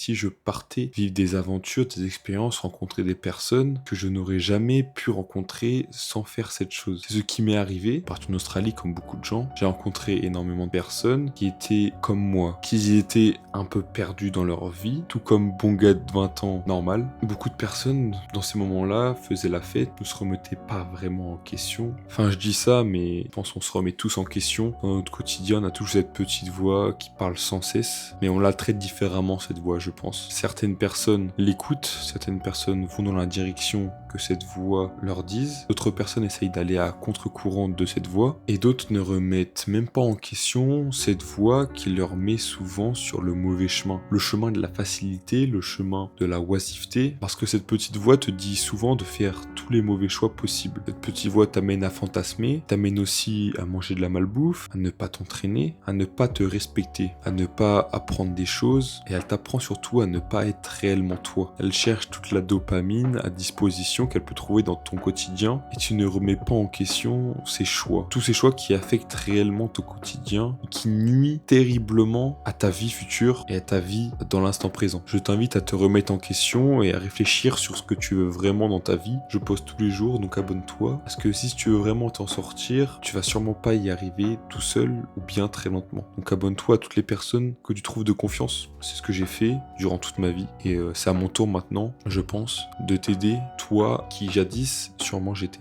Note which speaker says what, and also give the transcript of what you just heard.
Speaker 1: si je partais vivre des aventures, des expériences, rencontrer des personnes que je n'aurais jamais pu rencontrer sans faire cette chose. C'est ce qui m'est arrivé. Parti en Australie, comme beaucoup de gens, j'ai rencontré énormément de personnes qui étaient comme moi, qui étaient un peu perdus dans leur vie, tout comme bon gars de 20 ans normal. Beaucoup de personnes, dans ces moments-là, faisaient la fête, ne se remettaient pas vraiment en question. Enfin, je dis ça, mais je pense qu'on se remet tous en question. Dans notre quotidien, on a toujours cette petite voix qui parle sans cesse, mais on la traite différemment, cette voix, je pense. Certaines personnes l'écoutent, certaines personnes vont dans la direction que cette voix leur dise, d'autres personnes essayent d'aller à contre-courant de cette voix, et d'autres ne remettent même pas en question cette voix qui leur met souvent sur le mauvais chemin. Le chemin de la facilité, le chemin de la oisiveté, parce que cette petite voix te dit souvent de faire tous les mauvais choix possibles. Cette petite voix t'amène à fantasmer, t'amène aussi à manger de la malbouffe, à ne pas t'entraîner, à ne pas te respecter, à ne pas apprendre des choses, et elle t'apprend surtout à ne pas être réellement toi. Elle cherche toute la dopamine à disposition qu'elle peut trouver dans ton quotidien, et tu ne remets pas en question ses choix. Tous ces choix qui affectent réellement ton quotidien, qui nuisent terriblement à ta vie future et à ta vie dans l'instant présent. Je t'invite à te remettre en question et à réfléchir sur ce que tu veux vraiment dans ta vie. Je poste tous les jours, donc abonne-toi, parce que si tu veux vraiment t'en sortir, tu vas sûrement pas y arriver tout seul ou bien très lentement. Donc abonne-toi à toutes les personnes que tu trouves de confiance. C'est ce que j'ai fait durant toute ma vie, et c'est à mon tour maintenant, je pense, de t'aider, toi qui jadis sûrement j'étais.